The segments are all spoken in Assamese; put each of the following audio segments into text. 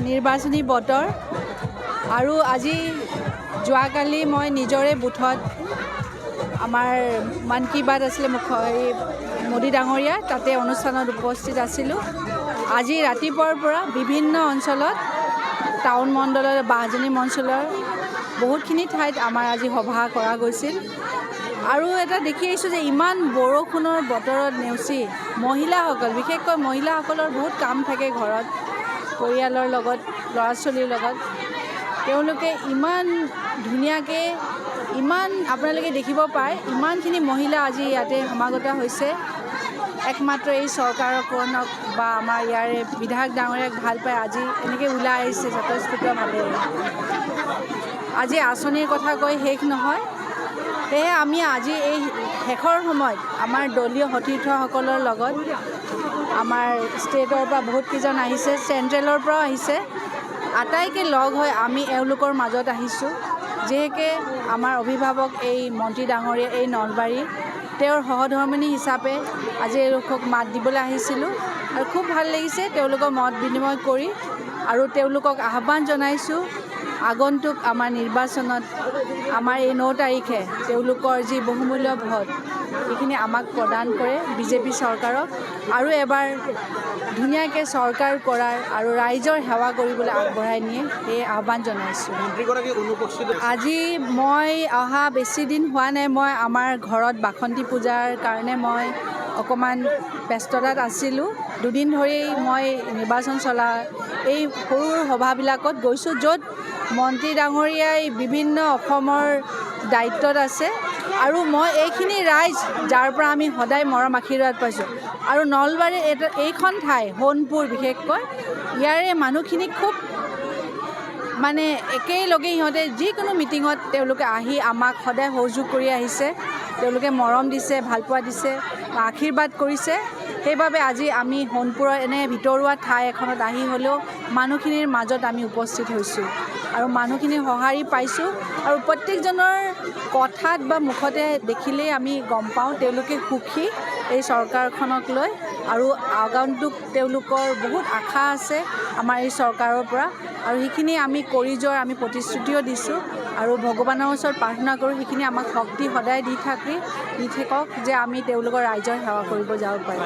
নিৰ্বাচনী বতৰ আৰু আজি যোৱাকালি মই নিজৰে বুথত আমাৰ মান কি বাত আছিলে মোদী ডাঙৰীয়া তাতে অনুষ্ঠানত উপস্থিত আছিলোঁ। আজি ৰাতিপুৱাৰ পৰা বিভিন্ন অঞ্চলত টাউন মণ্ডলৰ বাহজনী অঞ্চলৰ বহুতখিনি ঠাইত আমাৰ আজি সভা কৰা গৈছিল আৰু এটা দেখি আহিছোঁ যে ইমান বৰষুণৰ বতৰত নেওচি মহিলাসকল বিশেষকৈ মহিলাসকলৰ বহুত কাম থাকে ঘৰত পৰিয়ালৰ লগত ল'ৰা ছোৱালীৰ লগত তেওঁলোকে ইমান ধুনীয়াকৈ আপোনালোকে দেখিব পায় ইমানখিনি মহিলা আজি ইয়াতে সমাগত হৈছে। একমাত্ৰ এই চৰকাৰখনক বা আমাৰ ইয়াৰে বিধায়ক ডাঙৰীয়াক ভাল পাই আজি এনেকৈ ওলাই আহিছে স্বতঃস্ফূৰ্তভাৱে। আজি আঁচনিৰ কথা কৈ শেষ নহয়, সেয়ে আমি আজি এই শেষৰ সময়ত আমাৰ দলীয় সতীৰ্থসকলৰ লগত আমাৰ ষ্টেটৰ পৰা বহুতকেইজন আহিছে, চেণ্ট্ৰেলৰ পৰাও আহিছে, আটাইকে লগ হৈ আমি এওঁলোকৰ মাজত আহিছোঁ। যিহেকে আমাৰ অভিভাৱক এই মন্ত্ৰী ডাঙৰীয়া এই নলবাৰী তেওঁৰ সহধৰ্মিনী হিচাপে আজি এওঁলোকক মাত দিবলৈ আহিছিলোঁ আৰু খুব ভাল লাগিছে তেওঁলোকক মত বিনিময় কৰি আৰু তেওঁলোকক আহ্বান জনাইছোঁ আগন্তুক আমাৰ নিৰ্বাচনত আমাৰ এই 9 তাৰিখে তেওঁলোকৰ যি বহুমূল্য ভোট সেইখিনি আমাক প্ৰদান কৰে বিজেপি চৰকাৰক আৰু এবাৰ ধুনীয়াকৈ চৰকাৰ কৰাৰ আৰু ৰাইজৰ সেৱা কৰিবলৈ আগবঢ়াই নিয়ে এই আহ্বান জনাইছোঁ। আজি মই অহা বেছি দিন হোৱা নাই, মই আমাৰ ঘৰত বাসন্তী পূজাৰ কাৰণে মই অকণমান ব্যস্ততাত আছিলোঁ। দুদিন ধৰি মই নিৰ্বাচন চলা এই সৰু সভাবিলাকত গৈছোঁ য'ত মন্ত্ৰী ডাঙৰীয়াই বিভিন্ন অসমৰ দায়িত্বত আছে আৰু মই এইখিনি ৰাইজ যাৰ পৰা আমি সদায় মৰম আশীৰ্বাদ পাইছোঁ আৰু নলবাৰীৰ এইখন ঠাই সোণপুৰ বিশেষকৈ ইয়াৰে মানুহখিনি খুব মানে একেলগে সিহঁতে যিকোনো মিটিঙত তেওঁলোকে আহি আমাক সদায় সহযোগ কৰি আহিছে, তেওঁলোকে মৰম দিছে, ভালপোৱা দিছে, আশীৰ্বাদ কৰিছে। সেইবাবে আজি আমি সোণপুৰৰ এনে ভিতৰুৱা ঠাই এখনত আহি হ'লেও মানুহখিনিৰ মাজত আমি উপস্থিত হৈছোঁ আৰু মানুহখিনি সঁহাৰি পাইছোঁ আৰু প্ৰত্যেকজনৰ কথাত বা মুখতে দেখিলেই আমি গম পাওঁ তেওঁলোকে সুখী এই চৰকাৰখনক লৈ আৰু আগন্তুক তেওঁলোকৰ বহুত আশা আছে আমাৰ এই চৰকাৰৰ পৰা আৰু সেইখিনি আমি কৰি যোৱাৰ আমি প্ৰতিশ্ৰুতিও দিছোঁ আৰু ভগৱানৰ ওচৰত প্ৰাৰ্থনা কৰোঁ সেইখিনি আমাক শক্তি সদায় দি থাকক যে আমি তেওঁলোকৰ ৰাইজৰ সেৱা কৰিব যাব পাৰিম।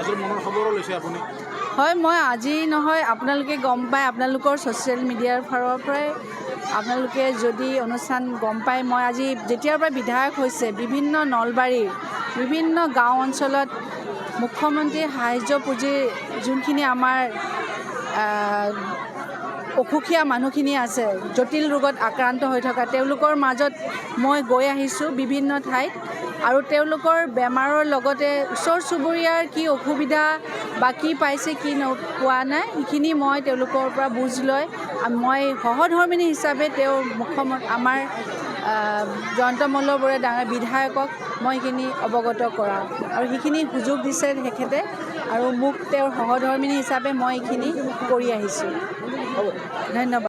হয়, মই আজি নহয় আপোনালোকে গম পায় আপোনালোকৰ ছ'চিয়েল মিডিয়াৰ ফালৰ পৰাই আপোনালোকে যদি অনুষ্ঠান গম পায় মই আজি যেতিয়াৰ পৰা বিধায়ক হৈছে বিভিন্ন নলবাৰীৰ বিভিন্ন গাঁও অঞ্চলত মুখ্যমন্ত্ৰীৰ সাহাৰ্য পুঁজি যোনখিনি আমাৰ অসুখীয়া মানুহখিনি আছে জটিল ৰোগত আক্ৰান্ত হৈ থকা তেওঁলোকৰ মাজত মই গৈ আহিছোঁ বিভিন্ন ঠাইত আৰু তেওঁলোকৰ বেমাৰৰ লগতে ওচৰ চুবুৰীয়াৰ কি অসুবিধা বা কি পাইছে কি পোৱা নাই সেইখিনি মই তেওঁলোকৰ পৰা বুজ লৈ মই সহধৰ্মিনী হিচাপে আমাৰ জয়ন্ত মল্ল বৰুৱা ডাঙৰ বিধায়কক মই সেইখিনি অৱগত কৰাওঁ আৰু সেইখিনি সুযোগ দিছে তেখেতে আৰু মোক তেওঁৰ সহধৰ্মিনী হিচাপে মই এইখিনি কৰি আহিছোঁ। ধন্যবাদ।